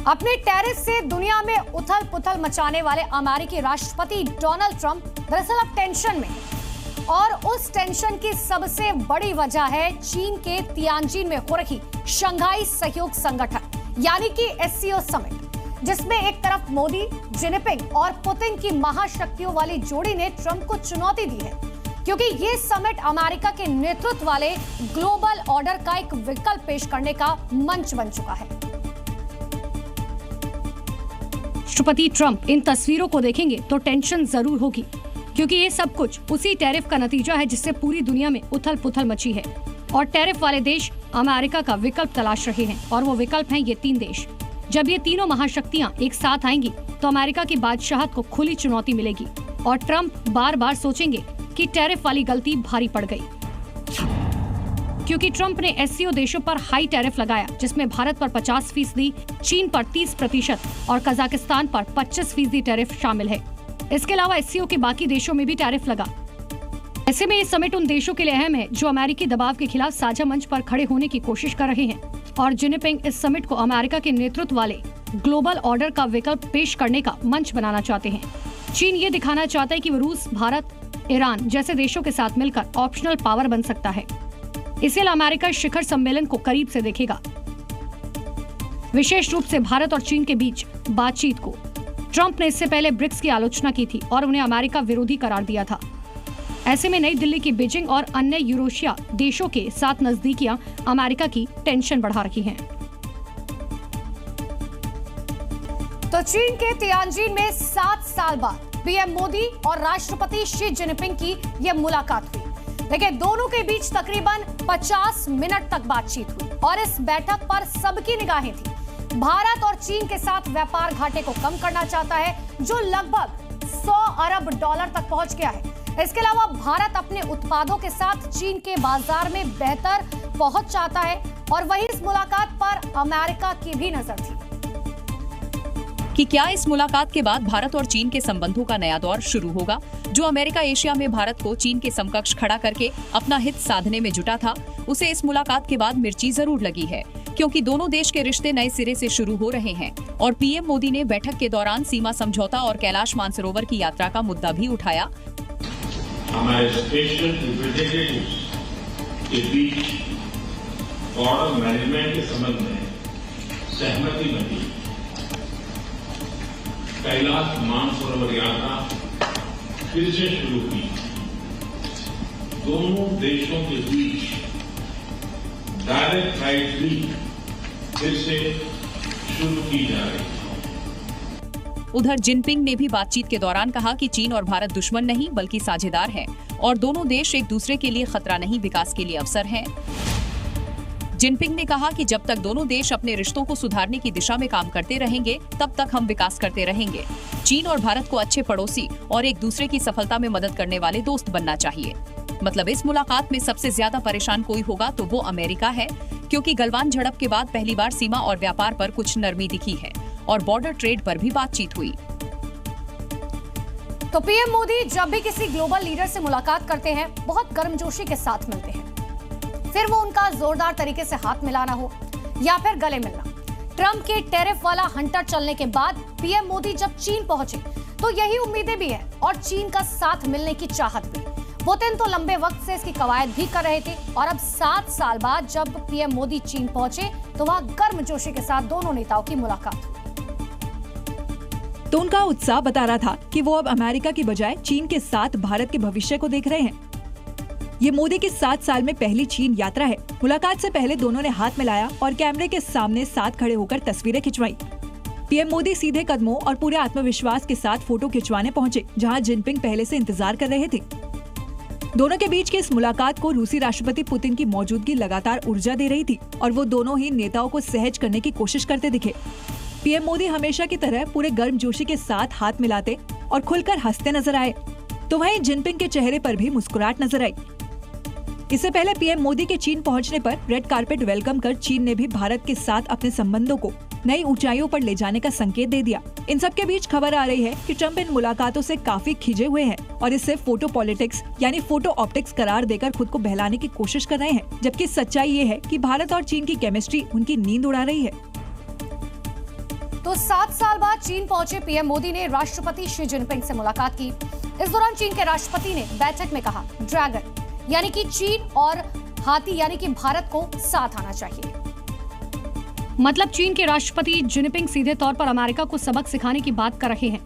अपने टैरिफ से दुनिया में उथल पुथल मचाने वाले अमेरिकी राष्ट्रपति डोनाल्ड ट्रंप दरअसल अब टेंशन में, और उस टेंशन की सबसे बड़ी वजह है चीन के तियानजिन में हो रही शंघाई सहयोग संगठन यानी कि एससीओ समिट, जिसमें एक तरफ मोदी, जिनपिंग और पुतिन की महाशक्तियों वाली जोड़ी ने ट्रंप को चुनौती दी है, क्योंकि ये समिट अमेरिका के नेतृत्व वाले ग्लोबल ऑर्डर का एक विकल्प पेश करने का मंच बन चुका है। राष्ट्रपति ट्रंप इन तस्वीरों को देखेंगे तो टेंशन जरूर होगी, क्योंकि ये सब कुछ उसी टैरिफ का नतीजा है जिससे पूरी दुनिया में उथल पुथल मची है, और टैरिफ वाले देश अमेरिका का विकल्प तलाश रहे हैं, और वो विकल्प हैं ये 3 देश। जब ये तीनों महाशक्तियां एक साथ आएंगी तो अमेरिका की बादशाहत को खुली चुनौती मिलेगी, और ट्रंप बार बार सोचेंगे कि टैरिफ वाली गलती भारी पड़ गई, क्योंकि ट्रंप ने एससीओ देशों पर हाई टैरिफ लगाया, जिसमें भारत पर 50%, चीन पर 30% और कजाकिस्तान पर 25% टैरिफ शामिल है। इसके अलावा एससीओ के बाकी देशों में भी टैरिफ लगा। ऐसे में ये समिट उन देशों के लिए अहम है जो अमेरिकी दबाव के खिलाफ साझा मंच पर खड़े होने की कोशिश कर रहे हैं, और जिनपिंग इस समिट को अमेरिका के नेतृत्व वाले ग्लोबल ऑर्डर का विकल्प पेश करने का मंच बनाना चाहते हैं। चीन ये दिखाना चाहता है कि वो रूस, भारत, ईरान जैसे देशों के साथ मिलकर ऑप्शनल पावर बन सकता है। इसलिए अमेरिका शिखर सम्मेलन को करीब से देखेगा, विशेष रूप से भारत और चीन के बीच बातचीत को। ट्रंप ने इससे पहले ब्रिक्स की आलोचना की थी और उन्हें अमेरिका विरोधी करार दिया था। ऐसे में नई दिल्ली की बीजिंग और अन्य यूरोशिया देशों के साथ नजदीकियां अमेरिका की टेंशन बढ़ा रही हैं। तो चीन के तियानजिन में 7 साल बाद पीएम मोदी और राष्ट्रपति शी जिनपिंग की यह मुलाकात हुई। देखिए, दोनों के बीच तकरीबन 50 मिनट तक बातचीत हुई, और इस बैठक पर सबकी निगाहें थी। भारत और चीन के साथ व्यापार घाटे को कम करना चाहता है, जो लगभग 100 अरब डॉलर तक पहुंच गया है। इसके अलावा भारत अपने उत्पादों के साथ चीन के बाजार में बेहतर पहुंच चाहता है, और वहीं इस मुलाकात पर अमेरिका की भी नजर थी कि क्या इस मुलाकात के बाद भारत और चीन के संबंधों का नया दौर शुरू होगा। जो अमेरिका एशिया में भारत को चीन के समकक्ष खड़ा करके अपना हित साधने में जुटा था, उसे इस मुलाकात के बाद मिर्ची जरूर लगी है, क्योंकि दोनों देश के रिश्ते नए सिरे से शुरू हो रहे हैं। और पीएम मोदी ने बैठक के दौरान सीमा समझौता और कैलाश मानसरोवर की यात्रा का मुद्दा भी उठाया। हमारे स्पेशल रिप्रेजेंटेटिव्स के बीच बॉर्डर मैनेजमेंट के संबंध में सहमति बनी। कैलाश मानसरोवर यात्रा फिर से शुरू की। दोनों देशों के बीच डायरेक्ट फ्लाइट भी फिर से शुरू की जा रही है। उधर जिनपिंग ने भी बातचीत के दौरान कहा कि चीन और भारत दुश्मन नहीं बल्कि साझेदार हैं, और दोनों देश एक दूसरे के लिए खतरा नहीं, विकास के लिए अवसर हैं। जिनपिंग ने कहा कि जब तक दोनों देश अपने रिश्तों को सुधारने की दिशा में काम करते रहेंगे, तब तक हम विकास करते रहेंगे। चीन और भारत को अच्छे पड़ोसी और एक दूसरे की सफलता में मदद करने वाले दोस्त बनना चाहिए। मतलब इस मुलाकात में सबसे ज्यादा परेशान कोई होगा तो वो अमेरिका है, क्योंकि गलवान झड़प के बाद पहली बार सीमा और व्यापार पर कुछ नरमी दिखी है, और बॉर्डर ट्रेड पर भी बातचीत हुई। तो पीएम मोदी जब भी किसी ग्लोबल लीडर से मुलाकात करते हैं, बहुत गर्मजोशी के साथ मिलते हैं, फिर वो उनका जोरदार तरीके से हाथ मिलाना हो या फिर गले मिलना। ट्रंप के टैरिफ वाला हंटर चलने के बाद पीएम मोदी जब चीन पहुंचे तो यही उम्मीदें भी हैं, और चीन का साथ मिलने की चाहत भी। पुतिन तो लंबे वक्त से इसकी कवायद भी कर रहे थे, और अब 7 साल बाद जब पीएम मोदी चीन पहुंचे तो वहां गर्मजोशी के साथ दोनों नेताओं की मुलाकात हुई। तो उनका उत्साह बता रहा था कि वो अब अमेरिका की बजाय चीन के साथ भारत के भविष्य को देख रहे हैं। ये मोदी की 7 साल में पहली चीन यात्रा है। मुलाकात से पहले दोनों ने हाथ मिलाया और कैमरे के सामने साथ खड़े होकर तस्वीरें खिंचवाई। पीएम मोदी सीधे कदमों और पूरे आत्मविश्वास के साथ फोटो खिंचवाने पहुंचे, जहां जिनपिंग पहले से इंतजार कर रहे थे। दोनों के बीच की इस मुलाकात को रूसी राष्ट्रपति पुतिन की मौजूदगी लगातार ऊर्जा दे रही थी, और वो दोनों ही नेताओं को सहज करने की कोशिश करते दिखे। पीएम मोदी हमेशा की तरह पूरे गर्मजोशी के साथ हाथ मिलाते और खुलकर हंसते नजर आए, तो वहीं जिनपिंग के चेहरे पर भी मुस्कुराहट नजर आई। इससे पहले पीएम मोदी के चीन पहुंचने पर रेड कारपेट वेलकम कर चीन ने भी भारत के साथ अपने संबंधों को नई ऊंचाइयों पर ले जाने का संकेत दे दिया। इन सब के बीच खबर आ रही है कि ट्रंप इन मुलाकातों से काफी खिंचे हुए हैं, और इससे फोटो पॉलिटिक्स यानी फोटो ऑप्टिक्स करार देकर खुद को बहलाने की कोशिश कर रहे हैं, जबकि सच्चाई ये है कि भारत और चीन की केमिस्ट्री उनकी नींद उड़ा रही है। तो 7 साल बाद चीन पहुंचे पीएम मोदी ने राष्ट्रपति शी जिनपिंग से मुलाकात की। इस दौरान चीन के राष्ट्रपति ने बैठक में कहा, ड्रैगन यानी कि चीन और हाथी यानी कि भारत को साथ आना चाहिए। मतलब चीन के राष्ट्रपति जिनपिंग सीधे तौर पर अमेरिका को सबक सिखाने की बात कर रहे हैं।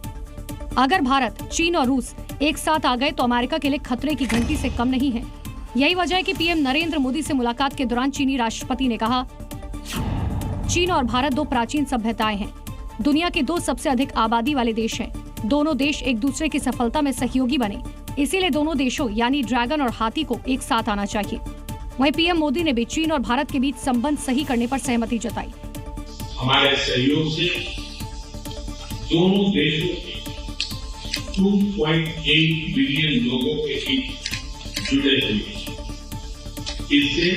अगर भारत, चीन और रूस एक साथ आ गए तो अमेरिका के लिए खतरे की घंटी से कम नहीं है। यही वजह है कि पीएम नरेंद्र मोदी से मुलाकात के दौरान चीनी राष्ट्रपति ने कहा, चीन और भारत दो प्राचीन सभ्यताएं हैं, दुनिया के 2 सबसे अधिक आबादी वाले देश हैं। दोनों देश एक दूसरे की सफलता में सहयोगी बने, इसीलिए दोनों देशों यानी ड्रैगन और हाथी को एक साथ आना चाहिए। वहीं पीएम मोदी ने भी चीन और भारत के बीच संबंध सही करने पर सहमति जताई। हमारे सहयोग से दोनों देशों के 2.8 बिलियन लोगों के बीच जुड़े हुए, इससे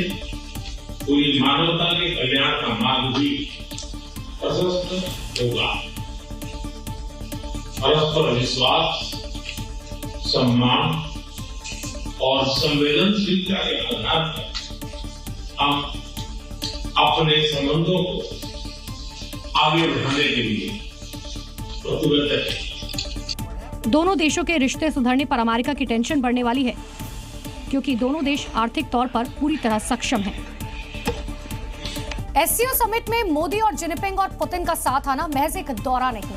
पूरी मानवता के कल्याण का मार्ग भी प्रशस्त होगा। परस्पर विश्वास, सम्मान और संवेदनशीलता के आधार पर हम अपने संबंधों को आगे बढ़ाने के लिए प्रतिबद्ध हैं। दोनों देशों के रिश्ते सुधरने पर अमेरिका की टेंशन बढ़ने वाली है, क्योंकि दोनों देश आर्थिक तौर पर पूरी तरह सक्षम हैं। एससीओ समिट में मोदी और जिनपिंग और पुतिन का साथ आना महज एक दौरा नहीं है।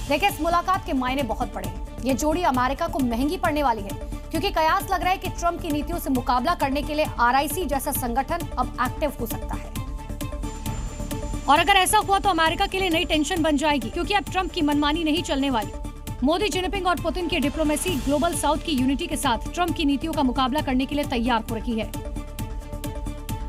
देखिए, इस मुलाकात के मायने बहुत बड़े हैं। ये जोड़ी अमेरिका को महंगी पड़ने वाली है, क्योंकि कयास लग रहा है कि ट्रंप की नीतियों से मुकाबला करने के लिए RIC जैसा संगठन अब एक्टिव हो सकता है। और अगर ऐसा हुआ तो अमेरिका के लिए नई टेंशन बन जाएगी, क्योंकि अब ट्रंप की मनमानी नहीं चलने वाली। मोदी, जिनपिंग और पुतिन की डिप्लोमेसी ग्लोबल साउथ की यूनिटी के साथ ट्रंप की नीतियों का मुकाबला करने के लिए तैयार हो रही है।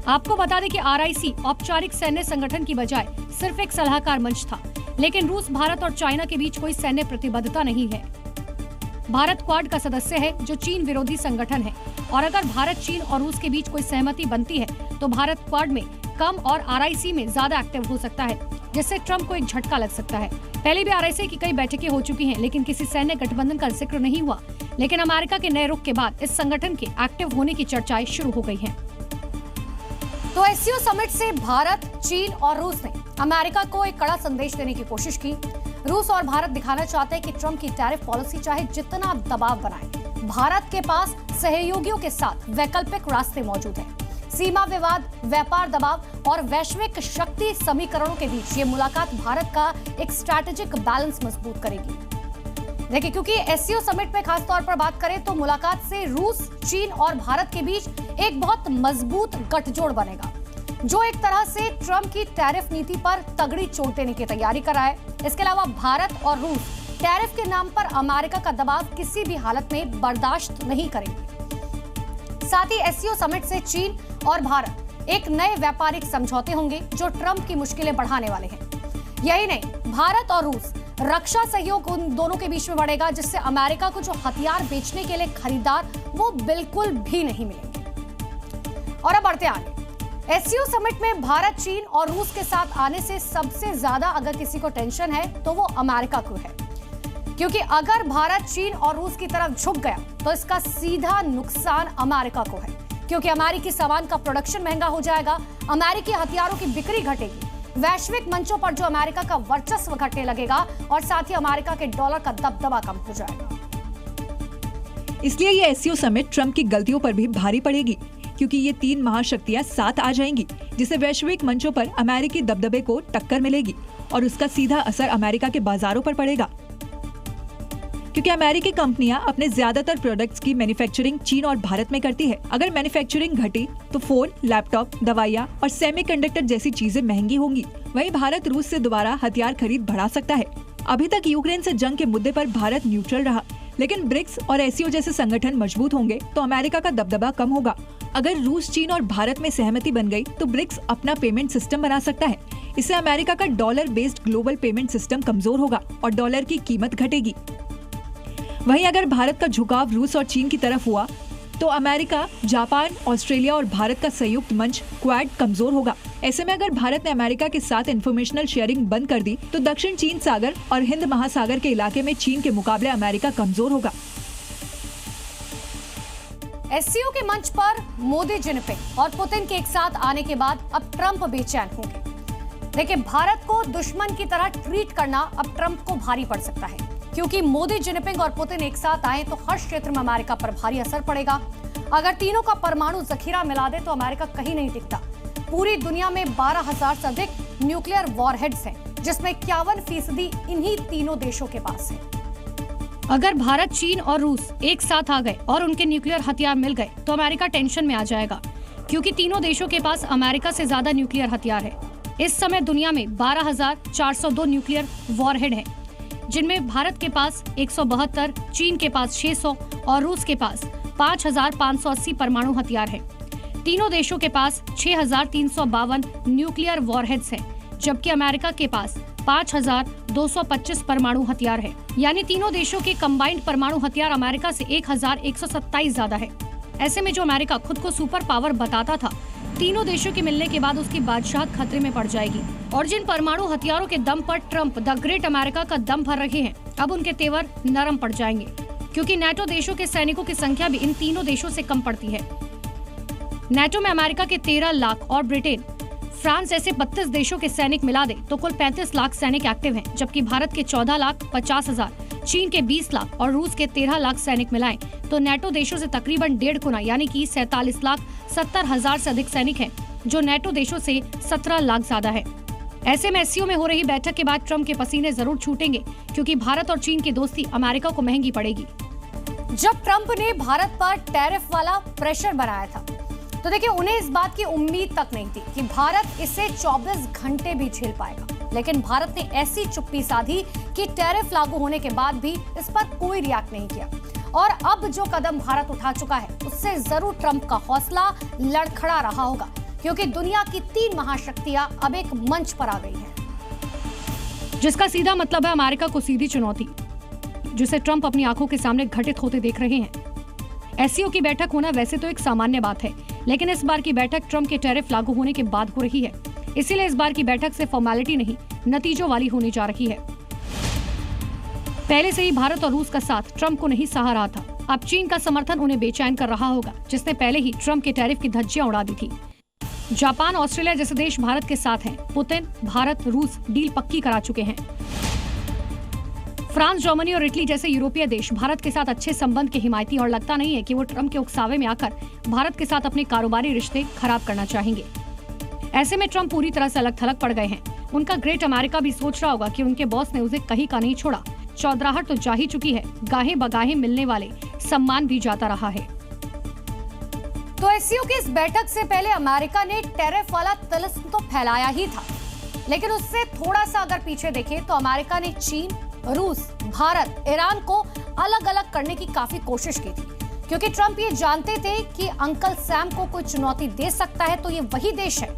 आपको बता दें कि RIC औपचारिक सैन्य संगठन की बजाय सिर्फ एक सलाहकार मंच था, लेकिन रूस, भारत और चाइना के बीच कोई सैन्य प्रतिबद्धता नहीं है। भारत क्वाड का सदस्य है, जो चीन विरोधी संगठन है, और अगर भारत, चीन और रूस के बीच कोई सहमति बनती है तो भारत क्वाड में कम और RIC में ज्यादा एक्टिव हो सकता है, जिससे ट्रंप को एक झटका लग सकता है। पहले भी RIC की कई बैठकें हो चुकी हैं, लेकिन किसी सैन्य गठबंधन का जिक्र नहीं हुआ। लेकिन अमेरिका के नए रुख के बाद इस संगठन के एक्टिव होने की चर्चाएं शुरू हो गई हैं। तो एससीओ समिट से भारत, चीन और रूस ने अमेरिका को एक कड़ा संदेश देने की कोशिश की। रूस और भारत दिखाना चाहते हैं कि ट्रंप की टैरिफ पॉलिसी चाहे जितना दबाव बनाए, भारत के पास सहयोगियों के साथ वैकल्पिक रास्ते मौजूद हैं। सीमा विवाद, व्यापार दबाव और वैश्विक शक्ति समीकरणों के बीच ये मुलाकात भारत का एक स्ट्रैटेजिक बैलेंस मजबूत करेगी। देखिए, क्योंकि एससीओ समिट में खास तौर पर बात करें तो मुलाकात से रूस, चीन और भारत के बीच एक बहुत मजबूत गठजोड़ बनेगा, जो एक तरह से ट्रंप की टैरिफ नीति पर तगड़ी चोट देने की तैयारी कर रहा है। इसके अलावा भारत और रूस टैरिफ के नाम पर अमेरिका का दबाव किसी भी हालत में बर्दाश्त नहीं करेंगे। साथ ही एससीओ समिट से चीन और भारत एक नए व्यापारिक समझौते होंगे, जो ट्रंप की मुश्किलें बढ़ाने वाले हैं। यही नहीं, भारत और रूस रक्षा सहयोग उन दोनों के बीच में बढ़ेगा, जिससे अमेरिका को जो हथियार बेचने के लिए खरीदार वो बिल्कुल भी नहीं मिलेंगे। और अब बढ़ते आगे, एससीओ समिट में भारत, चीन और रूस के साथ आने से सबसे ज्यादा अगर किसी को टेंशन है तो वो अमेरिका को है, क्योंकि अगर भारत, चीन और रूस की तरफ झुक गया तो इसका सीधा नुकसान अमेरिका को है, क्योंकि अमेरिकी सामान का प्रोडक्शन महंगा हो जाएगा, अमेरिकी हथियारों की बिक्री घटेगी, वैश्विक मंचों पर जो अमेरिका का वर्चस्व घटने लगेगा, और साथ ही अमेरिका के डॉलर का दबदबा कम हो जाएगा। इसलिए ये एससीओ समिट ट्रंप की गलतियों पर भी भारी पड़ेगी, क्योंकि ये 3 महाशक्तियां साथ आ जाएंगी, जिससे वैश्विक मंचों पर अमेरिकी दबदबे को टक्कर मिलेगी और उसका सीधा असर अमेरिका के बाजारों पर पड़ेगा। क्योंकि अमेरिकी कंपनियां अपने ज्यादातर प्रोडक्ट्स की मैन्युफैक्चरिंग चीन और भारत में करती है। अगर मैन्युफैक्चरिंग घटी तो फोन, लैपटॉप, दवाइयां और सेमीकंडक्टर जैसी चीजें महंगी होंगी। वहीं भारत रूस से दोबारा हथियार खरीद बढ़ा सकता है। अभी तक यूक्रेन से जंग के मुद्दे पर भारत न्यूट्रल रहा, लेकिन ब्रिक्स और एससीओ जैसे संगठन मजबूत होंगे तो अमेरिका का दबदबा कम होगा। अगर रूस, चीन और भारत में सहमति बन गई तो ब्रिक्स अपना पेमेंट सिस्टम बना सकता है। इससे अमेरिका का dollar based global payment system कमजोर होगा और डॉलर की कीमत घटेगी। वहीं अगर भारत का झुकाव रूस और चीन की तरफ हुआ तो अमेरिका, जापान, ऑस्ट्रेलिया और भारत का संयुक्त मंच क्वाड कमजोर होगा। ऐसे में अगर भारत ने अमेरिका के साथ इंफॉर्मेशनल शेयरिंग बंद कर दी तो दक्षिण चीन सागर और हिंद महासागर के इलाके में चीन के मुकाबले अमेरिका कमजोर होगा। एससीओ के मंच पर मोदी, जिनपिंग और पुतिन के एक साथ आने के बाद अब ट्रंप बेचैन होंगे। लेकिन भारत को दुश्मन की तरह ट्रीट करना अब ट्रंप को भारी पड़ सकता है, क्योंकि मोदी, जिनपिंग और पुतिन एक साथ आए तो हर क्षेत्र में अमेरिका पर भारी असर पड़ेगा। अगर तीनों का परमाणु जखीरा मिला दे तो अमेरिका कहीं नहीं टिकता। पूरी दुनिया में 12,000 से अधिक न्यूक्लियर वॉरहेड्स हैं, जिसमें 51% इन्हीं तीनों देशों के पास है। अगर भारत, चीन और रूस एक साथ आ गए और उनके न्यूक्लियर हथियार मिल गए तो अमेरिका टेंशन में आ जाएगा, क्योंकि तीनों देशों के पास अमेरिका से ज्यादा न्यूक्लियर हथियार है। इस समय दुनिया में 12,402 न्यूक्लियर वॉरहेड हैं, जिनमें भारत के पास 172, चीन के पास 600 और रूस के पास 5,580 परमाणु हथियार हैं। तीनों देशों के पास 6,352 न्यूक्लियर वॉरहेड्स हैं, जबकि अमेरिका के पास 5,225 परमाणु हथियार है। यानी तीनों देशों के कंबाइंड परमाणु हथियार अमेरिका से 1,127 ज्यादा है। ऐसे में जो अमेरिका खुद को सुपर पावर बताता था, तीनों देशों के मिलने के बाद उसकी बादशाहत खतरे में पड़ जाएगी। और जिन परमाणु हथियारों के दम पर ट्रंप द ग्रेट अमेरिका का दम भर रहे हैं, अब उनके तेवर नरम पड़ जाएंगे, क्योंकि नेटो देशों के सैनिकों की संख्या भी इन तीनों देशों से कम पड़ती है। नेटो में अमेरिका के 13 लाख और ब्रिटेन, फ्रांस जैसे 32 देशों के सैनिक मिला दे तो कुल 35 लाख सैनिक एक्टिव हैं, जबकि भारत के 14,50,000, चीन के 20 लाख और रूस के 13 लाख सैनिक मिलाएं तो नेटो देशों से तकरीबन 1.5 गुना यानी कि 47,70,000 से अधिक सैनिक हैं, जो नेटो देशों से 17 लाख ज्यादा है। ऐसे में एससीओ में हो रही बैठक के बाद ट्रंप के पसीने जरूर छूटेंगे, क्योंकि भारत और चीन की दोस्ती अमेरिका को महंगी पड़ेगी। जब ट्रंप ने भारत पर टैरिफ वाला प्रेशर बनाया था तो देखिए, उन्हें इस बात की उम्मीद तक नहीं थी कि भारत इसे 24 घंटे भी झेल पाएगा। लेकिन भारत ने ऐसी चुप्पी साधी कि टैरिफ लागू होने के बाद भी इस पर कोई रिएक्ट नहीं किया। और अब जो कदम भारत उठा चुका है, उससे जरूर ट्रंप का हौसला लड़खड़ा रहा होगा, क्योंकि दुनिया की 3 महाशक्तियां अब एक मंच पर आ गई हैं, जिसका सीधा मतलब है अमेरिका को सीधी चुनौती, जिसे ट्रंप अपनी आंखों के सामने घटित होते देख रहे हैं। एससीओ की बैठक होना वैसे तो एक सामान्य बात है, लेकिन इस बार की बैठक ट्रंप के टैरिफ लागू होने के बाद हो रही है। इसीलिए इस बार की बैठक से फॉर्मेलिटी नहीं, नतीजों वाली होने जा रही है। पहले से ही भारत और रूस का साथ ट्रंप को नहीं सहा रहा था। अब चीन का समर्थन उन्हें बेचैन कर रहा होगा, जिसने पहले ही ट्रंप के टैरिफ की धज्जियां उड़ा दी थी। जापान, ऑस्ट्रेलिया जैसे देश भारत के साथ हैं। पुतिन, भारत, रूस डील पक्की करा चुके हैं। फ्रांस, जर्मनी और इटली जैसे यूरोपीय देश भारत के साथ अच्छे संबंध के हिमायती, और लगता नहीं है कि वो ट्रंप के उकसावे में आकर भारत के साथ अपने कारोबारी रिश्ते खराब करना चाहेंगे। ऐसे में ट्रंप पूरी तरह से अलग थलग पड़ गए हैं। उनका ग्रेट अमेरिका भी सोच रहा होगा कि उनके बॉस ने उसे कहीं का नहीं छोड़ा। चौधराहट तो जा ही चुकी है, गाहे बगाहे मिलने वाले सम्मान भी जाता रहा है। तो एससीओ की इस बैठक से पहले अमेरिका ने टैरिफ वाला तिलिस्म तो फैलाया ही था, लेकिन उससे थोड़ा सा अगर पीछे देखें तो अमेरिका ने चीन, रूस, भारत, ईरान को अलग अलग करने की काफी कोशिश की थी, क्योंकि ट्रंप ये जानते थे कि अंकल सैम को कोई चुनौती दे सकता है तो ये वही देश है,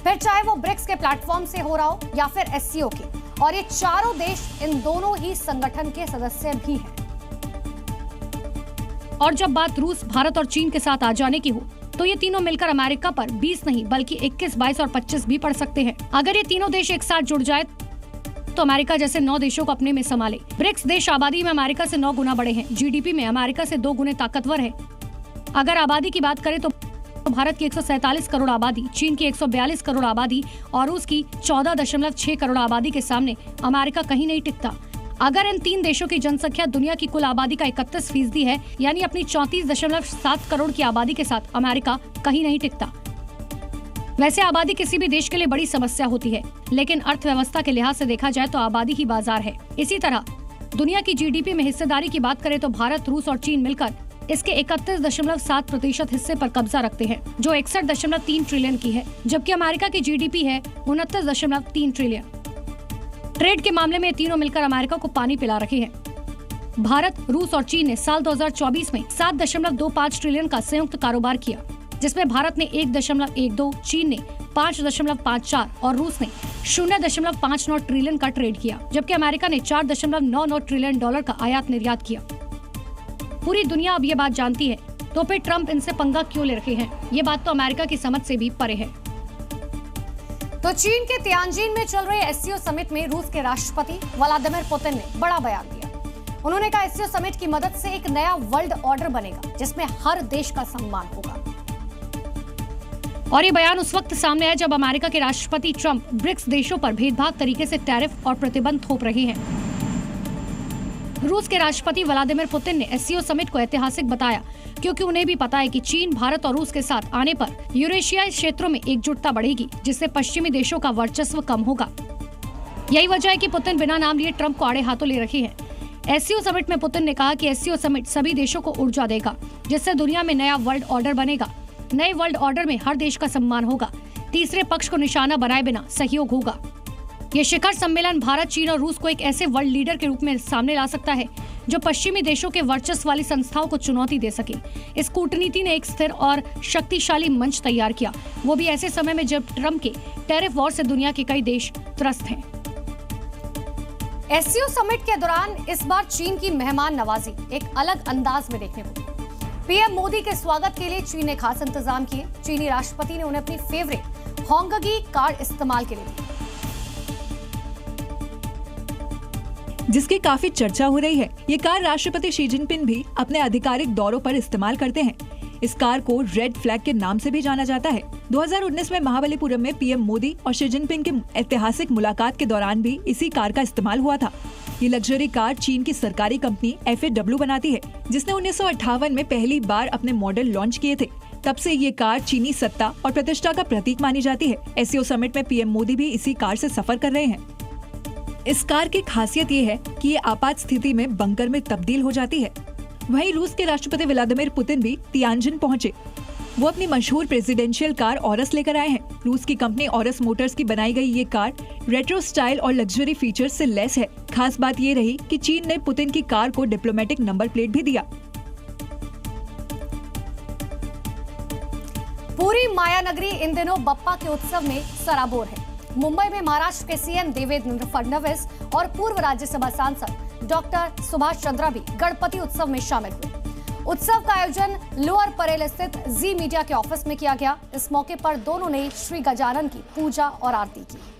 फिर चाहे वो ब्रिक्स के प्लेटफॉर्म से हो रहा हो या फिर एससीओ के। और ये चारों देश इन दोनों ही संगठन के सदस्य भी हैं। और जब बात रूस, भारत और चीन के साथ आ जाने की हो तो ये तीनों मिलकर अमेरिका पर 20 नहीं बल्कि 21, 22 और 25 भी पड़ सकते हैं। अगर ये तीनों देश एक साथ जुड़ जाए तो अमेरिका जैसे 9 देशों को अपने में संभाले। ब्रिक्स देश आबादी में अमेरिका से 9 गुना बड़े हैं, जीडीपी में अमेरिका से 2 गुने ताकतवर है। अगर आबादी की बात करें तो भारत की 147 करोड़ आबादी, चीन की 142 करोड़ आबादी और रूस की 14.6 करोड़ आबादी के सामने अमेरिका कहीं नहीं टिकता। अगर इन 3 देशों की जनसंख्या दुनिया की कुल आबादी का 31% है, यानी अपनी 34.7 करोड़ की आबादी के साथ अमेरिका कहीं नहीं टिकता। वैसे आबादी किसी भी देश के लिए बड़ी समस्या होती है, लेकिन अर्थव्यवस्था के लिहाज से देखा जाए तो आबादी ही बाजार है। इसी तरह दुनिया की जीडीपी में हिस्सेदारी की बात करें तो भारत, रूस और चीन मिलकर इसके 31.7% हिस्से पर कब्जा रखते हैं, जो 61.3 ट्रिलियन की है, जबकि अमेरिका की जीडीपी है 29.3 ट्रिलियन। ट्रेड के मामले में तीनों मिलकर अमेरिका को पानी पिला रहे हैं। भारत, रूस और चीन ने साल 2024 में 7.25 ट्रिलियन का संयुक्त कारोबार किया, जिसमें भारत ने 1.12, चीन ने 5.54 और रूस ने 0.59 ट्रिलियन का ट्रेड किया, जबकि अमेरिका ने 4.99 ट्रिलियन डॉलर का आयात निर्यात किया। पूरी दुनिया अब ये बात जानती है, तो फिर ट्रंप इनसे पंगा क्यों ले रहे हैं? ये बात तो अमेरिका की समझ से भी परे है। तो चीन के तियानजिन में चल रहे एससीओ समिट में रूस के राष्ट्रपति व्लादिमीर पुतिन ने बड़ा बयान दिया। उन्होंने कहा एससीओ समिट की मदद से एक नया वर्ल्ड ऑर्डर बनेगा, जिसमें हर देश का सम्मान होगा। और ये बयान उस वक्त सामने आया जब अमेरिका के राष्ट्रपति ट्रंप ब्रिक्स देशों पर भेदभाव तरीके से टैरिफ और प्रतिबंध थोप रहे हैं। रूस के राष्ट्रपति व्लादिमीर पुतिन ने एससीओ समिट को ऐतिहासिक बताया क्योंकि उन्हें भी पता है कि चीन, भारत और रूस के साथ आने पर यूरेशियाई क्षेत्रों में एकजुटता बढ़ेगी, जिससे पश्चिमी देशों का वर्चस्व कम होगा। यही वजह है कि पुतिन बिना नाम लिए ट्रंप को आड़े हाथों ले रहे हैं। एससीओ समिट में पुतिन ने कहा कि एससीओ समिट सभी देशों को ऊर्जा देगा, जिससे दुनिया में नया वर्ल्ड ऑर्डर बनेगा। नए वर्ल्ड ऑर्डर में हर देश का सम्मान होगा, तीसरे पक्ष को निशाना बनाए बिना सहयोग होगा। ये शिखर सम्मेलन भारत, चीन और रूस को एक ऐसे वर्ल्ड लीडर के रूप में सामने ला सकता है जो पश्चिमी देशों के वर्चस्व वाली संस्थाओं को चुनौती दे सके। इस कूटनीति ने एक स्थिर और शक्तिशाली मंच तैयार किया, वो भी ऐसे समय में जब ट्रंप के टैरिफ वॉर से दुनिया के कई देश त्रस्त हैं। एससीओ समिट के दौरान इस बार चीन की मेहमान नवाजी एक अलग अंदाज में देखने को मिली। पीएम मोदी के स्वागत के लिए चीन ने खास इंतजाम किए। चीनी राष्ट्रपति ने उन्हें अपनी फेवरेट होंगगी कार इस्तेमाल के लिए दी, जिसकी काफी चर्चा हो रही है। ये कार राष्ट्रपति शी जिनपिंग भी अपने आधिकारिक दौरों पर इस्तेमाल करते हैं। इस कार को रेड फ्लैग के नाम से भी जाना जाता है। 2019 में महाबलीपुरम में पीएम मोदी और शी जिनपिंग की ऐतिहासिक मुलाकात के दौरान भी इसी कार का इस्तेमाल हुआ था। ये लग्जरी कार चीन की सरकारी कंपनी FAW बनाती है, जिसने 1958 में पहली बार अपने मॉडल लॉन्च किए थे। तब से ये कार चीनी सत्ता और प्रतिष्ठा का प्रतीक मानी जाती है। एससीओ समिट में पीएम मोदी भी इसी कार से सफर कर रहे हैं। इस कार की खासियत ये है कि ये आपात स्थिति में बंकर में तब्दील हो जाती है। वहीं रूस के राष्ट्रपति व्लादिमीर पुतिन भी तियानजिन पहुंचे। वो अपनी मशहूर प्रेसिडेंशियल कार ऑरस लेकर आए हैं। रूस की कंपनी ऑरस मोटर्स की बनाई गई ये कार रेट्रो स्टाइल और लग्जरी फीचर्स से लैस है। खास बात ये रही कि चीन ने पुतिन की कार को डिप्लोमेटिक नंबर प्लेट भी दिया। पूरी माया नगरी इन दिनों बप्पा के उत्सव में सराबोर है। मुंबई में महाराष्ट्र के सीएम देवेंद्र फडणवीस और पूर्व राज्यसभा सांसद डॉक्टर सुभाष चंद्रा भी गणपति उत्सव में शामिल हुए। उत्सव का आयोजन लोअर परेल स्थित जी मीडिया के ऑफिस में किया गया। इस मौके पर दोनों ने श्री गजानन की पूजा और आरती की।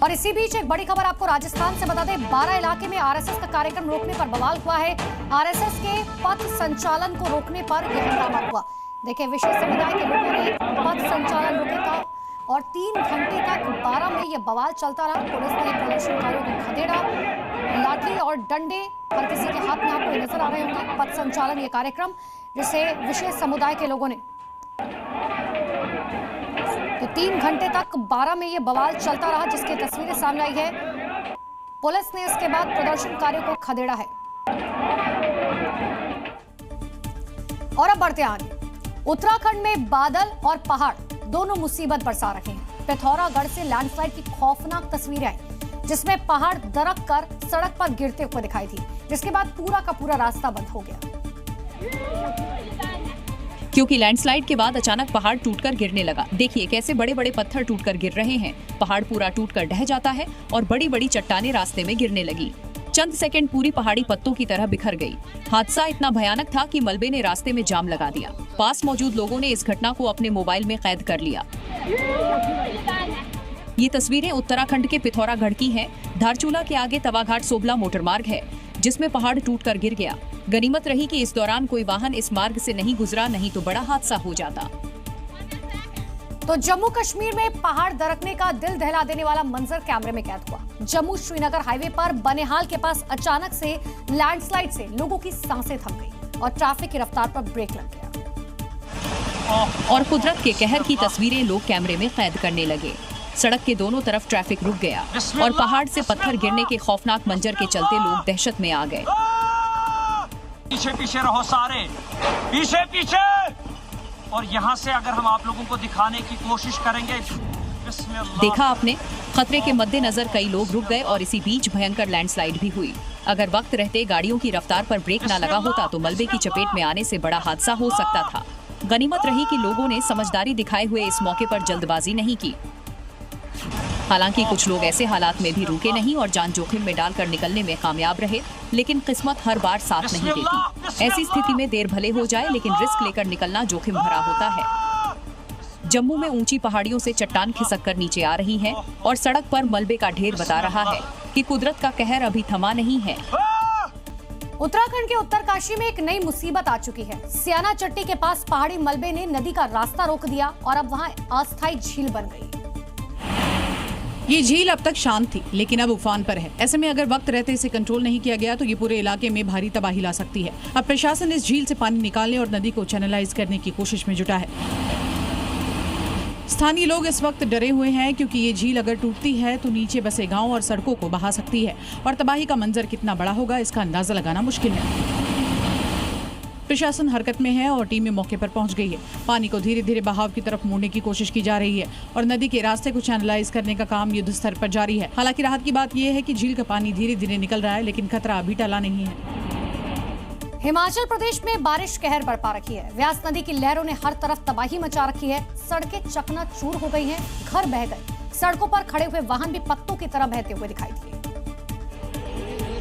और इसी बीच एक बड़ी खबर आपको राजस्थान से बता दें। 12 इलाके में आरएसएस का कार्यक्रम रोकने पर बवाल हुआ है। आरएसएस के पथ संचालन को रोकने पर यह हंगामा हुआ। देखिए, विशेष समुदाय के लोगों ने पथ संचालन रोके था और 3 घंटे तक 12 में यह बवाल चलता रहा। पुलिस ने प्रदर्शनकारियों को खदेड़ा, लाठी और डंडे हर किसी के हाथ में आपको नजर आ रहे होंगे। पथ संचालन ये कार्यक्रम जिसे विशेष समुदाय के लोगों ने तो 3 घंटे तक 12 में ये बवाल चलता रहा, जिसकी तस्वीरें सामने आई है। पुलिस ने इसके बाद प्रदर्शनकारियों को खदेड़ा है। और अब बढ़ते आगे। उत्तराखंड में बादल और पहाड़ दोनों मुसीबत बरसा रहे हैं। पिथौरागढ़ से लैंडस्लाइड की खौफनाक तस्वीरें आई, जिसमें पहाड़ दरक कर सड़क पर गिरते हुए दिखाई दी, जिसके बाद पूरा का पूरा रास्ता बंद हो गया। क्योंकि लैंडस्लाइड के बाद अचानक पहाड़ टूटकर गिरने लगा। देखिए कैसे बड़े बड़े पत्थर टूटकर गिर रहे हैं। पहाड़ पूरा टूटकर ढह जाता है और बड़ी बड़ी चट्टानें रास्ते में गिरने लगी। चंद सेकंड पूरी पहाड़ी पत्तों की तरह बिखर गई। हादसा इतना भयानक था कि मलबे ने रास्ते में जाम लगा दिया। पास मौजूद लोगों ने इस घटना को अपने मोबाइल में कैद कर लिया। ये तस्वीरें उत्तराखंड के पिथौरागढ़ की हैं। धारचूला के आगे तवाघाट सोबला मोटरमार्ग है, जिसमें पहाड़ टूटकर गिर गया। गनीमत रही कि इस दौरान कोई वाहन इस मार्ग से नहीं गुजरा, नहीं तो बड़ा हादसा हो जाता। तो जम्मू कश्मीर में पहाड़ दरकने का दिल दहला देने वाला मंजर कैमरे में कैद हुआ। जम्मू श्रीनगर हाईवे पर बनिहाल के पास अचानक से लैंडस्लाइड से लोगों की सांसें थम गई और ट्रैफिक की रफ्तार पर ब्रेक लग गया। और कुदरत के कहर की तस्वीरें लोग कैमरे में कैद करने लगे। सड़क के दोनों तरफ ट्रैफिक रुक गया और पहाड़ से पत्थर गिरने के खौफनाक मंजर के चलते लोग दहशत में आ गए। पीछे पीछे रहो सारे, पीछे पीछे। और यहाँ से अगर हम आप लोगों को दिखाने की कोशिश करेंगे। देखा आपने, खतरे के मद्देनजर कई लोग रुक गए और इसी बीच भयंकर लैंडस्लाइड भी हुई। अगर वक्त रहते गाड़ियों की रफ्तार पर ब्रेक न लगा होता तो मलबे की चपेट में आने से बड़ा हादसा हो सकता था। गनीमत रही कि लोगों ने समझदारी दिखाए हुए इस मौके पर जल्दबाजी नहीं की। हालांकि कुछ लोग ऐसे हालात में भी रुके नहीं और जान जोखिम में डालकर निकलने में कामयाब रहे, लेकिन किस्मत हर बार साथ नहीं देती। ऐसी स्थिति में देर भले हो जाए, लेकिन रिस्क लेकर निकलना जोखिम भरा होता है। जम्मू में ऊंची पहाड़ियों से चट्टान खिसक कर नीचे आ रही है और सड़क पर मलबे का ढेर बता रहा है कि कुदरत का कहर अभी थमा नहीं है। उत्तराखंड के उत्तरकाशी में एक नई मुसीबत आ चुकी है। सियाना चट्टी के पास पहाड़ी मलबे ने नदी का रास्ता रोक दिया और अब वहां अस्थायी झील बन गई। ये झील अब तक शांत थी, लेकिन अब उफान पर है। ऐसे में अगर वक्त रहते इसे कंट्रोल नहीं किया गया तो ये पूरे इलाके में भारी तबाही ला सकती है। अब प्रशासन इस झील से पानी निकालने और नदी को चैनलाइज करने की कोशिश में जुटा है। स्थानीय लोग इस वक्त डरे हुए हैं क्योंकि ये झील अगर टूटती है तो नीचे बसे गांव और सड़कों को बहा सकती है और तबाही का मंजर कितना बड़ा होगा इसका अंदाजा लगाना मुश्किल है। प्रशासन हरकत में है और टीमें मौके पर पहुंच गई है। पानी को धीरे धीरे बहाव की तरफ मोड़ने की कोशिश की जा रही है और नदी के रास्ते को चैनलाइज करने का काम युद्ध स्तर पर जारी है। हालांकि राहत की बात यह है कि झील का पानी धीरे धीरे निकल रहा है, लेकिन खतरा अभी टला नहीं है। हिमाचल प्रदेश में बारिश कहर बरपा रखी है। व्यास नदी की लहरों ने हर तरफ तबाही मचा रखी है। सड़कें चकनाचूर हो गई हैं, घर बह गए। सड़कों पर खड़े हुए वाहन भी पत्तों की तरह बहते हुए दिखाई दिए।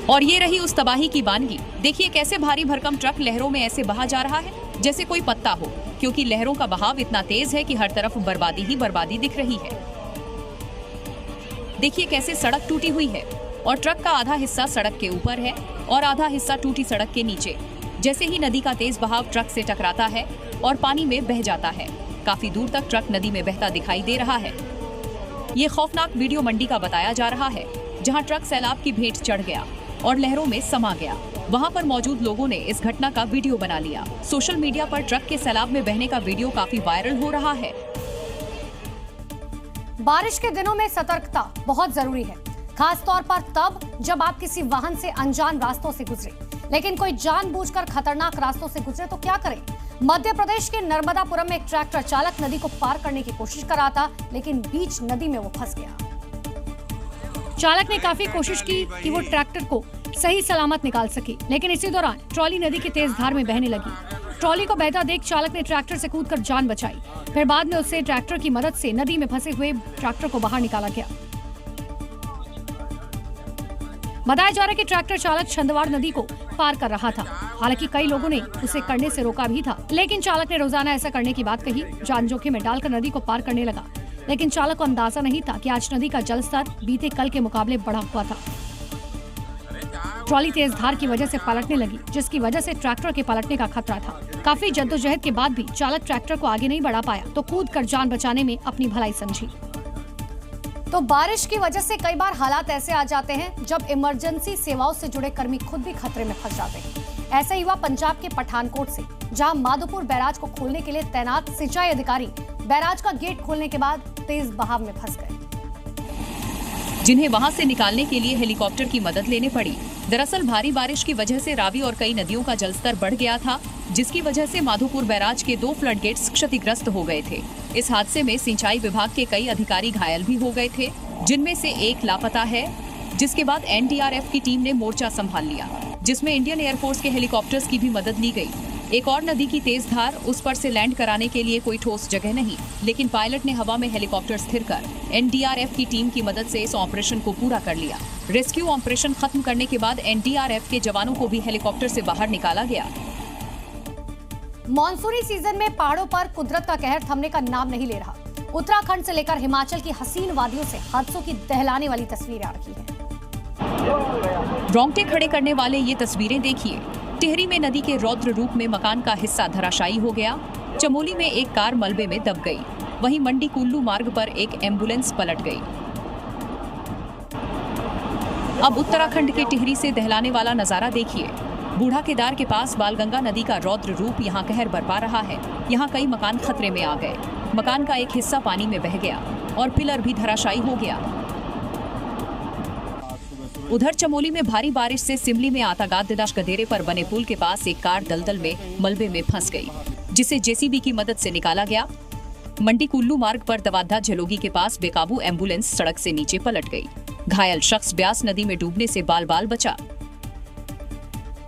और ये रही उस तबाही की वानगी। देखिए कैसे भारी भरकम ट्रक लहरों में ऐसे बहा जा रहा है जैसे कोई पत्ता हो, क्योंकि लहरों का बहाव इतना तेज है कि हर तरफ बर्बादी ही बर्बादी दिख रही है। देखिए कैसे सड़क टूटी हुई है और ट्रक का आधा हिस्सा सड़क के ऊपर है और आधा हिस्सा टूटी सड़क के नीचे। जैसे ही नदी का तेज बहाव ट्रक से टकराता है और पानी में बह जाता है, काफी दूर तक ट्रक नदी में बहता दिखाई दे रहा है। ये खौफनाक वीडियो मंडी का बताया जा रहा है, जहां ट्रक सैलाब की भेंट चढ़ गया और लहरों में समा गया। वहां पर मौजूद लोगों ने इस घटना का वीडियो बना लिया। सोशल मीडिया पर ट्रक के सैलाब में बहने का वीडियो काफी वायरल हो रहा है। बारिश के दिनों में सतर्कता बहुत जरूरी है, खास तौर पर तब जब आप किसी वाहन से अनजान रास्तों से गुजरे। लेकिन कोई जानबूझकर खतरनाक रास्तों से गुजरे तो क्या करें? मध्य प्रदेश के नर्मदापुरम में एक ट्रैक्टर चालक नदी को पार करने की कोशिश कर रहा था, लेकिन बीच नदी में वो फंस गया। चालक ने काफी कोशिश की कि वो ट्रैक्टर को सही सलामत निकाल सके, लेकिन इसी दौरान ट्रॉली नदी की तेज धार में बहने लगी। ट्रॉली को बहता देख चालक ने ट्रैक्टर से कूदकर जान बचाई। फिर बाद में उससे ट्रैक्टर की मदद से नदी में फंसे हुए ट्रैक्टर को बाहर निकाला गया। बताया जा रहा है कि ट्रैक्टर चालक छंदवाड़ नदी को पार कर रहा था। हालांकि कई लोगों ने उसे करने से रोका भी था, लेकिन चालक ने रोजाना ऐसा करने की बात कही। जान जोखिम में डालकर नदी को पार करने लगा, लेकिन चालक को अंदाजा नहीं था कि आज नदी का जलस्तर बीते कल के मुकाबले बढ़ा हुआ था। ट्रॉली तेज धार की वजह से पलटने लगी, जिसकी वजह से ट्रैक्टर के पलटने का खतरा था। काफी जद्दोजहद के बाद भी चालक ट्रैक्टर को आगे नहीं बढ़ा पाया, तो कूदकर जान बचाने में अपनी भलाई समझी। तो बारिश की वजह से कई बार हालात ऐसे आ जाते हैं जब इमरजेंसी सेवाओं से जुड़े कर्मी खुद भी खतरे में फंस जाते हैं। ऐसा ही हुआ पंजाब के पठानकोट से, जहां माधोपुर बैराज को खोलने के लिए तैनात सिंचाई अधिकारी बैराज का गेट खोलने के बाद तेज बहाव में फंस गए, जिन्हें वहां से निकालने के लिए हेलीकॉप्टर की मदद लेने पड़ी। दरअसल भारी बारिश की वजह से रावी और कई नदियों का जलस्तर बढ़ गया था, जिसकी वजह से माधोपुर बैराज के 2 फ्लड गेट्स क्षतिग्रस्त हो गए थे। इस हादसे में सिंचाई विभाग के कई अधिकारी घायल भी हो गए थे, जिनमें से एक लापता है। जिसके बाद एनडीआरएफ की टीम ने मोर्चा संभाल लिया, जिसमें इंडियन एयरफोर्स के हेलीकॉप्टर्स की भी मदद ली गई। एक और नदी की तेज धार, उस पर से लैंड कराने के लिए कोई ठोस जगह नहीं, लेकिन पायलट ने हवा में हेलीकॉप्टर स्थिर कर एनडीआरएफ की टीम की मदद से इस ऑपरेशन को पूरा कर लिया। रेस्क्यू ऑपरेशन खत्म करने के बाद एनडीआरएफ के जवानों को भी हेलीकॉप्टर से बाहर निकाला गया। मॉनसूनी सीजन में पहाड़ों पर कुदरत का कहर थमने का नाम नहीं ले रहा। उत्तराखंड से लेकर हिमाचल की हसीन वादियों से हादसों की दहलाने वाली तस्वीरें आ रही हैं। रोंगटे खड़े करने वाले ये तस्वीरें देखिए। टिहरी में नदी के रौद्र रूप में मकान का हिस्सा धराशायी हो गया। चमोली में एक कार मलबे में दब गई। वहीं मंडी कुल्लू मार्ग पर एक एम्बुलेंस पलट गई। अब उत्तराखंड के टिहरी से दहलाने वाला नजारा देखिए। बूढ़ा केदार के पास बालगंगा नदी का रौद्र रूप यहाँ कहर बरपा रहा है। यहाँ कई मकान खतरे में आ गए। मकान का एक हिस्सा पानी में बह गया और पिलर भी धराशायी हो गया। उधर चमोली में भारी बारिश से सिमली में आतागाद गदेरे पर बने पुल के पास एक कार दलदल में मलबे में फंस गई, जिसे जेसीबी की मदद से निकाला गया। मंडी कुल्लू मार्ग पर दवादा झलोगी के पास बेकाबू एम्बुलेंस सड़क से नीचे पलट गई। घायल शख्स ब्यास नदी में डूबने से बाल बाल बचा।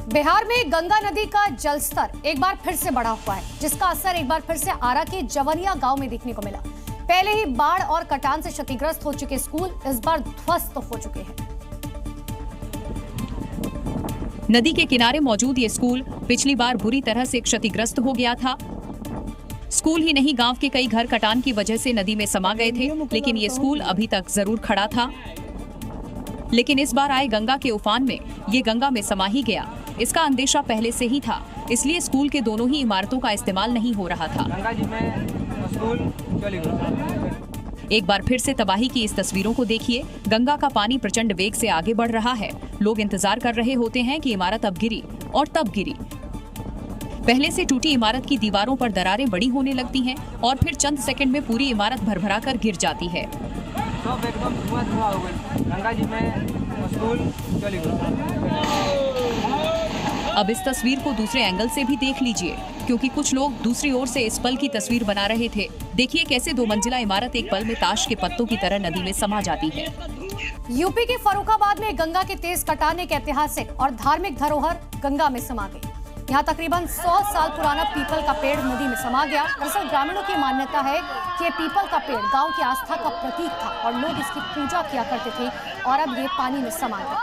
बिहार में गंगा नदी का जलस्तर एक बार फिर से बढ़ा हुआ है, जिसका असर एक बार फिर से आरा के जवनिया गांव में देखने को मिला। पहले ही बाढ़ और कटान से क्षतिग्रस्त हो चुके स्कूल इस बार ध्वस्त हो चुके हैं। नदी के किनारे मौजूद ये स्कूल पिछली बार बुरी तरह से क्षतिग्रस्त हो गया था। स्कूल ही नहीं, गांव के कई घर कटान की वजह से नदी में समा गए थे, लेकिन ये स्कूल अभी तक जरूर खड़ा था। लेकिन इस बार आए गंगा के उफान में ये गंगा में समा ही गया। इसका अंदेशा पहले से ही था, इसलिए स्कूल के दोनों ही इमारतों का इस्तेमाल नहीं हो रहा था। एक बार फिर से तबाही की इस तस्वीरों को देखिए। गंगा का पानी प्रचंड वेग से आगे बढ़ रहा है। लोग इंतजार कर रहे होते हैं कि इमारत अब गिरी और तब गिरी। पहले से टूटी इमारत की दीवारों पर दरारें बड़ी होने लगती हैं और फिर चंद सेकंड में पूरी इमारत भरभरा कर गिर जाती है। सब एकदम धुआं हो गई। गंगा जी में स्कूल चली गई। अब इस तस्वीर को दूसरे एंगल से भी देख लीजिए, क्योंकि कुछ लोग दूसरी ओर से इस पल की तस्वीर बना रहे थे। देखिए कैसे 2 मंजिला इमारत एक पल में ताश के पत्तों की तरह नदी में समा जाती है। यूपी के फर्रुखाबाद में गंगा के तेज कटान एक ऐतिहासिक और धार्मिक धरोहर गंगा में समा गई। यहाँ तकरीबन 100 साल पुराना पीपल का पेड़ नदी में समा गया। दरअसल ग्रामीणों की मान्यता है कि पीपल का पेड़ गांव की आस्था का प्रतीक था और लोग इसकी पूजा किया करते थे और अब ये पानी में समा गया।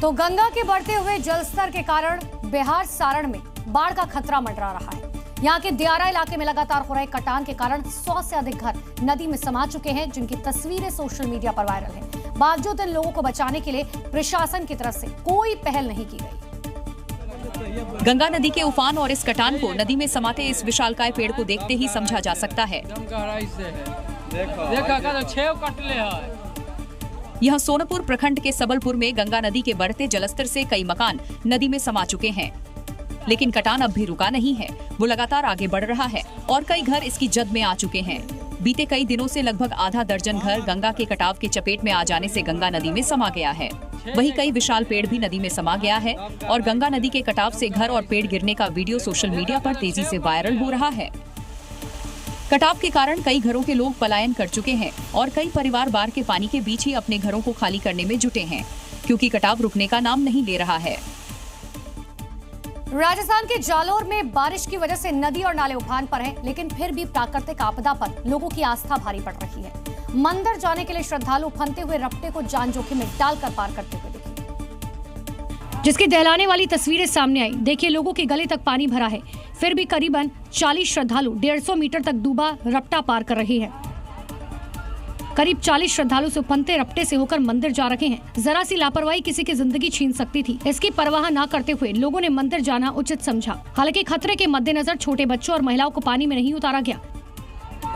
तो गंगा के बढ़ते हुए जलस्तर के कारण बिहार सारण में बाढ़ का खतरा मंडरा रहा है। यहाँ के दियारा इलाके में लगातार हो रहे कटान के कारण 100 से अधिक घर नदी में समा चुके हैं, जिनकी तस्वीरें सोशल मीडिया पर वायरल हैं। बावजूद इन लोगों को बचाने के लिए प्रशासन की तरफ से कोई पहल नहीं की गई। गंगा नदी के उफान और इस कटान को नदी में समाते इस विशालकाय पेड़ को देखते ही समझा जा सकता है। यहाँ सोनपुर प्रखंड के सबलपुर में गंगा नदी के बढ़ते जलस्तर से कई मकान नदी में समा चुके हैं, लेकिन कटान अब भी रुका नहीं है। वो लगातार आगे बढ़ रहा है और कई घर इसकी जद में आ चुके हैं। बीते कई दिनों से लगभग आधा दर्जन घर गंगा के कटाव के चपेट में आ जाने से गंगा नदी में समा गया है। वहीं कई विशाल पेड़ भी नदी में समा गया है और गंगा नदी के कटाव से घर और पेड़ गिरने का वीडियो सोशल मीडिया पर तेजी से वायरल हो रहा है। कटाव के कारण कई घरों के लोग पलायन कर चुके हैं और कई परिवार बाढ़ के पानी के बीच ही अपने घरों को खाली करने में जुटे हैं, क्योंकि कटाव रुकने का नाम नहीं ले रहा है। राजस्थान के जालोर में बारिश की वजह से नदी और नाले उफान पर हैं, लेकिन फिर भी प्राकृतिक आपदा पर लोगों की आस्था भारी पड़ रही है। मंदिर जाने के लिए श्रद्धालु फनते हुए रपटे को जान जोखिम में डालकर पार करते हुए दिखे, जिसकी दहलाने वाली तस्वीरें सामने आई। देखिए, लोगों के गले तक पानी भरा है, फिर भी करीबन 40 श्रद्धालु 150 मीटर तक डूबा रपटा पार कर रहे हैं। करीब 40 श्रद्धालु से उफनते रपटे से होकर मंदिर जा रहे हैं। जरा सी लापरवाही किसी की जिंदगी छीन सकती थी। इसकी परवाह न करते हुए लोगों ने मंदिर जाना उचित समझा। हालांकि खतरे के मद्देनजर छोटे बच्चों और महिलाओं को पानी में नहीं उतारा गया।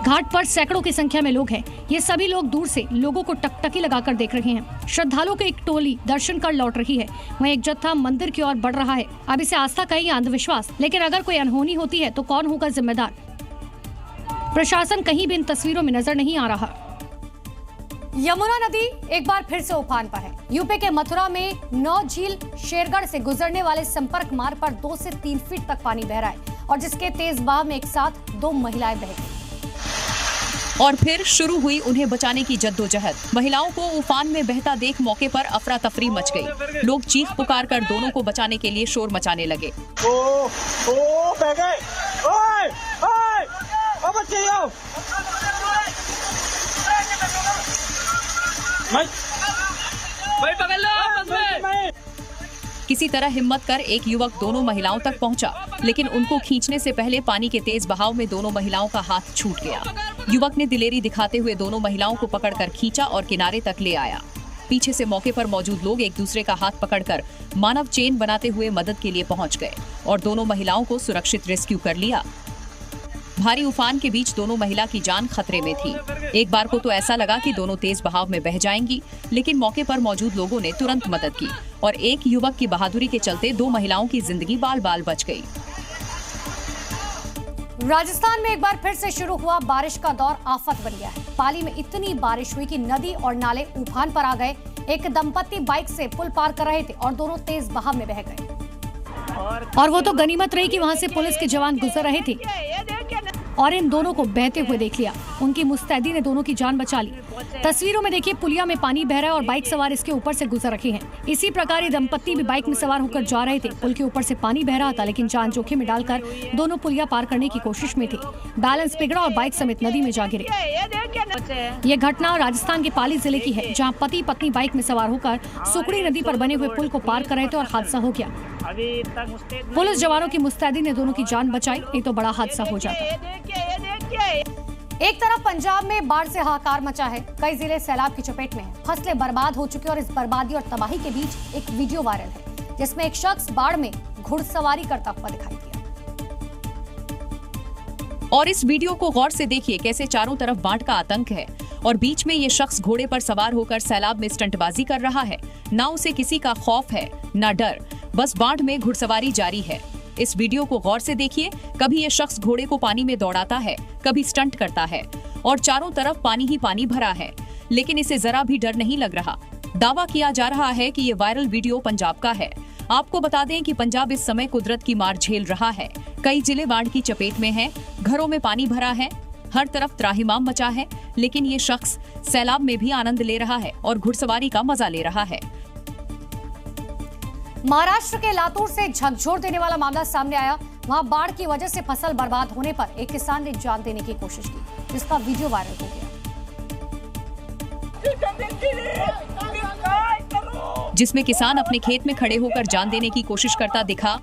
घाट पर सैकड़ों की संख्या में लोग हैं। ये सभी लोग दूर से लोगों को टकटकी लगाकर देख रहे हैं। श्रद्धालुओं की एक टोली दर्शन कर लौट रही है, वहीं एक जत्था मंदिर की ओर बढ़ रहा है। अब इसे आस्था कहें या अंधविश्वास, लेकिन अगर कोई अनहोनी होती है तो कौन होगा जिम्मेदार? प्रशासन कहीं भी इन तस्वीरों में नजर नहीं आ रहा। यमुना नदी एक बार फिर से उफान पर है। यूपी के मथुरा में 9 झील शेरगढ़ से गुजरने वाले संपर्क मार्ग पर 2 से 3 फीट तक पानी बह रहा है और जिसके तेज बहाव में एक साथ 2 महिलाएं बह गईं। और फिर शुरू हुई उन्हें बचाने की जद्दोजहद। महिलाओं को उफान में बहता देख मौके पर अफरा तफरी मच गई। लोग चीख पुकार कर दोनों को बचाने के लिए शोर मचाने लगे। बह गए। ओए, ओए, ओ बच्चे आओ। भाई पकड़ लो बस में। किसी तरह हिम्मत कर एक युवक दोनों महिलाओं तक पहुंचा, लेकिन उनको खींचने से पहले पानी के तेज बहाव में दोनों महिलाओं का हाथ छूट गया। युवक ने दिलेरी दिखाते हुए दोनों महिलाओं को पकड़कर खींचा और किनारे तक ले आया। पीछे से मौके पर मौजूद लोग एक दूसरे का हाथ पकड़कर मानव चेन बनाते हुए मदद के लिए पहुंच गए और दोनों महिलाओं को सुरक्षित रेस्क्यू कर लिया। भारी उफान के बीच दोनों महिला की जान खतरे में थी। एक बार को तो ऐसा लगा कि दोनों तेज बहाव में बह जाएंगी, लेकिन मौके पर मौजूद लोगों ने तुरंत मदद की और एक युवक की बहादुरी के चलते 2 महिलाओं की जिंदगी बाल बाल बच गई। राजस्थान में एक बार फिर से शुरू हुआ बारिश का दौर आफत बन गया है। पाली में इतनी बारिश हुई कि नदी और नाले उफान पर आ गए। एक दंपत्ति बाइक से पुल पार कर रहे थे और दोनों तेज बहाव में बह गए। और वो तो गनीमत रही कि वहां से पुलिस के जवान गुजर रहे थे और इन दोनों को बहते हुए देख लिया। उनकी मुस्तैदी ने दोनों की जान बचा ली। तस्वीरों में देखिए, पुलिया में पानी बह रहा है और बाइक सवार इसके ऊपर से गुजर रहे हैं। इसी प्रकार ये दंपत्ति भी बाइक में सवार होकर जा रहे थे। पुल के ऊपर से पानी बह रहा था, लेकिन जान जोखिम में डालकर दोनों पुलिया पार करने की कोशिश में थे। बैलेंस बिगड़ा और बाइक समेत नदी में जा गिरे। ये घटना राजस्थान के पाली जिले की है, जहाँ पति पत्नी बाइक में सवार होकर सुकड़ी नदी पर बने हुए पुल को पार कर रहे थे और हादसा हो गया। पुलिस जवानों की मुस्तैदी ने दोनों की जान बचाई, नहीं तो बड़ा हादसा हो जाता। एक तरफ पंजाब में बाढ़ से हाहाकार मचा है, कई जिले सैलाब की चपेट में हैं, फसलें बर्बाद हो चुकी और इस बर्बादी और तबाही के बीच एक वीडियो वायरल है, जिसमें एक शख्स बाढ़ में घुड़सवारी करता हुआ दिखाई दिया। और इस वीडियो को गौर से देखिए, कैसे चारों तरफ बाढ़ का आतंक है और बीच में ये शख्स घोड़े पर सवार होकर सैलाब में स्टंटबाजी कर रहा है। ना उसे किसी का खौफ है, ना डर, बस बाढ़ में घुड़सवारी जारी है। इस वीडियो को गौर से देखिए, कभी ये शख्स घोड़े को पानी में दौड़ाता है, कभी स्टंट करता है और चारों तरफ पानी ही पानी भरा है, लेकिन इसे जरा भी डर नहीं लग रहा। दावा किया जा रहा है कि ये वायरल वीडियो पंजाब का है। आपको बता दें कि पंजाब इस समय कुदरत की मार झेल रहा है। कई जिले बाढ़ की चपेट में हैं, घरों में पानी भरा है, हर तरफ त्राहिमाम मचा है, लेकिन ये शख्स सैलाब में भी आनंद ले रहा है और घुड़सवारी का मजा ले रहा है। महाराष्ट्र के लातूर से झकझोर देने वाला मामला सामने आया। वहां बाढ़ की वजह से फसल बर्बाद होने पर एक किसान ने जान देने की कोशिश की, जिसका वीडियो वायरल हो गया, जिसमें किसान अपने खेत में खड़े होकर जान देने की कोशिश करता दिखा।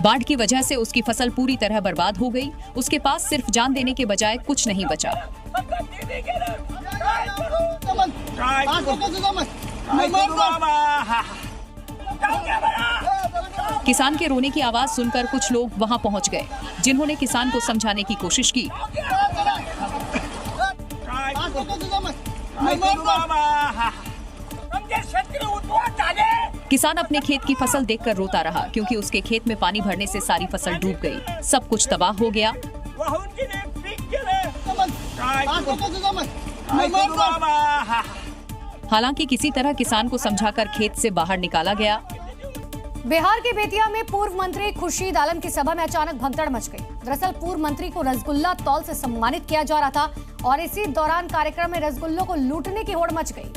बाढ़ की वजह से उसकी फसल पूरी तरह बर्बाद हो गई। उसके पास सिर्फ जान देने के बजाय कुछ नहीं बचा। किसान के रोने की आवाज सुनकर कुछ लोग वहां पहुंच गए, जिन्होंने किसान को समझाने की कोशिश की। किसान अपने खेत की फसल देखकर रोता रहा, क्योंकि उसके खेत में पानी भरने से सारी फसल डूब गई, सब कुछ तबाह हो गया। हालांकि किसी तरह किसान को समझाकर खेत से बाहर निकाला गया। बिहार के बेतिया में पूर्व मंत्री खुर्शीद आलम की सभा में अचानक भगदड़ मच गई। दरअसल पूर्व मंत्री को रसगुल्ला तौल से सम्मानित किया जा रहा था और इसी दौरान कार्यक्रम में रसगुल्लों को लूटने की होड़ मच गई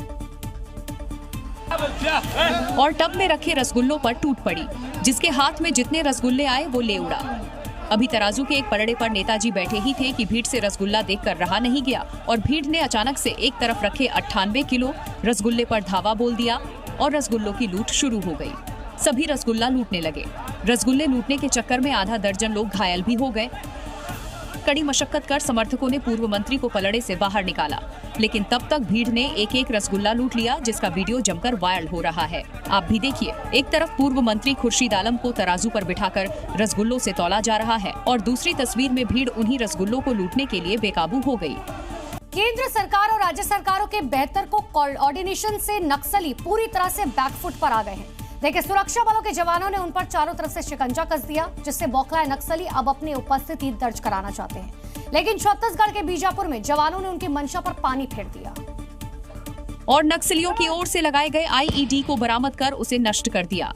और टब में रखे रसगुल्लों पर टूट पड़ी। जिसके हाथ में जितने रसगुल्ले आए वो ले उड़ा। अभी तराजू के एक पलड़े पर नेताजी बैठे ही थे कि भीड़ से रसगुल्ला देखकर रहा नहीं गया और भीड़ ने अचानक से एक तरफ रखे 98 किलो रसगुल्ले पर धावा बोल दिया और रसगुल्लों की लूट शुरू हो गई। सभी रसगुल्ला लूटने लगे। रसगुल्ले लूटने के चक्कर में आधा दर्जन लोग घायल भी हो गए। कड़ी मशक्कत कर समर्थकों ने पूर्व मंत्री को पलड़े से बाहर निकाला, लेकिन तब तक भीड़ ने एक एक रसगुल्ला लूट लिया, जिसका वीडियो जमकर वायरल हो रहा है। आप भी देखिए, एक तरफ पूर्व मंत्री खुर्शीद आलम को तराजू पर बिठाकर रसगुल्लों से तौला जा रहा है और दूसरी तस्वीर में भीड़ उन्हीं रसगुल्लों को लूटने के लिए बेकाबू हो गई। केंद्र सरकार और राज्य सरकारों के बेहतर कोऑर्डिनेशन से नक्सली पूरी तरह से बैकफुट पर आ गए हैं। देखिए, सुरक्षा बलों के जवानों ने उन पर चारों तरफ से शिकंजा कस दिया, जिससे बौखलाए नक्सली अब अपनी उपस्थिति दर्ज कराना चाहते हैं। लेकिन छत्तीसगढ़ के बीजापुर में जवानों ने उनकी मंशा पर पानी फेर दिया और नक्सलियों की ओर से लगाए गए आईईडी को बरामद कर उसे नष्ट कर दिया।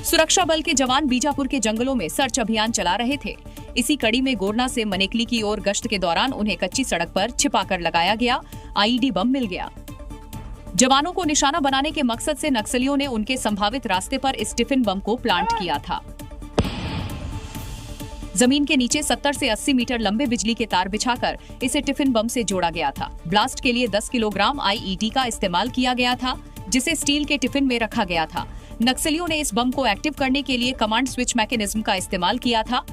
सुरक्षा बल के जवान बीजापुर के जंगलों में सर्च अभियान चला रहे थे। इसी कड़ी में गोरना से मनेकली की ओर गश्त के दौरान उन्हें कच्ची सड़क पर छिपाकर लगाया गया आईईडी बम मिल गया। जवानों को निशाना बनाने के मकसद से नक्सलियों ने उनके संभावित रास्ते पर इस टिफिन बम को प्लांट किया था। जमीन के नीचे 70 से 80 मीटर लंबे बिजली के तार बिछाकर इसे टिफिन बम से जोड़ा गया था। ब्लास्ट के लिए 10 किलोग्राम आईईडी का इस्तेमाल किया गया था, जिसे स्टील के टिफिन में रखा गया था। नक्सलियों ने इस बम को एक्टिव करने के लिए कमांड स्विच मैकेनिज्म का इस्तेमाल किया था।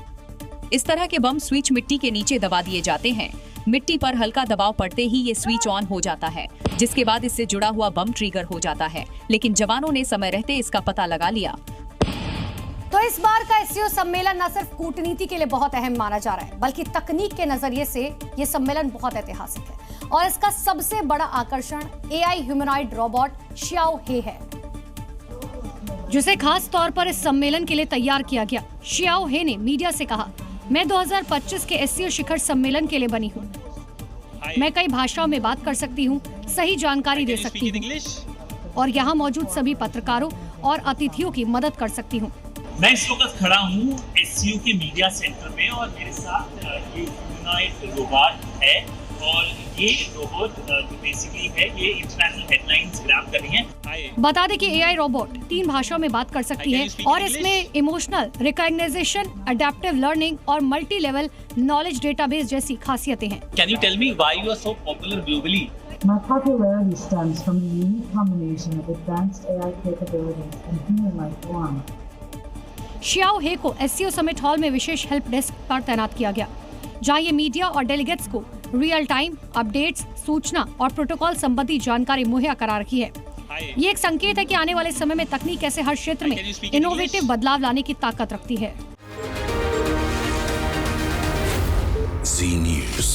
इस तरह के बम स्विच मिट्टी के नीचे दबा दिए जाते हैं। मिट्टी पर हल्का दबाव पड़ते ही ये स्विच ऑन हो जाता है, जिसके बाद इससे जुड़ा हुआ बम ट्रिगर हो जाता है। लेकिन जवानों ने समय रहते इसका पता लगा लिया। तो इस बार का एससीओ सम्मेलन न सिर्फ कूटनीति के लिए बहुत अहम माना जा रहा है, बल्कि तकनीक के नजरिए से ये सम्मेलन बहुत ऐतिहासिक है और इसका सबसे बड़ा आकर्षण एआई ह्यूमनॉइड रोबोट श्याओ हे है। जिसे खास तौर पर इस सम्मेलन के लिए तैयार किया गया। शियाओ हे ने मीडिया से कहा, मैं 2025 के एससीओ शिखर सम्मेलन के लिए बनी हूँ। मैं कई भाषाओं में बात कर सकती हूँ, सही जानकारी दे सकती हूँ और यहाँ मौजूद सभी पत्रकारों और अतिथियों की मदद कर सकती हूँ। मैं इस वक्त खड़ा हूँ एससीओ के मीडिया सेंटर में और मेरे साथ ये ह्यूमनॉइड रोबोट है और ये रोबोट जो बेसिकली है ये इंटरनेशनल हेडलाइंस ग्रैब कर रही है। बता दें कि एआई रोबोट 3 भाषाओं में बात कर सकती है और इसमें इमोशनल रिकॉग्निशन, अडैप्टिव लर्निंग और मल्टी लेवल नॉलेज डेटाबेस जैसी खासियतें हैं। Can you tell me why you are so popular globally? My popularity stems from the unique combination of advanced AI capabilities and human-like warmth. शियाओ हे को SCO summit hall में विशेष help desk पर तैनात किया गया, जहां ये मीडिया और डेलीगेट्स को रियल टाइम अपडेट्स, सूचना और प्रोटोकॉल संबंधी जानकारी मुहैया करा रही है। ये एक संकेत है कि आने वाले समय में तकनीक कैसे हर क्षेत्र में इनोवेटिव बदलाव लाने की ताकत रखती है। Z News।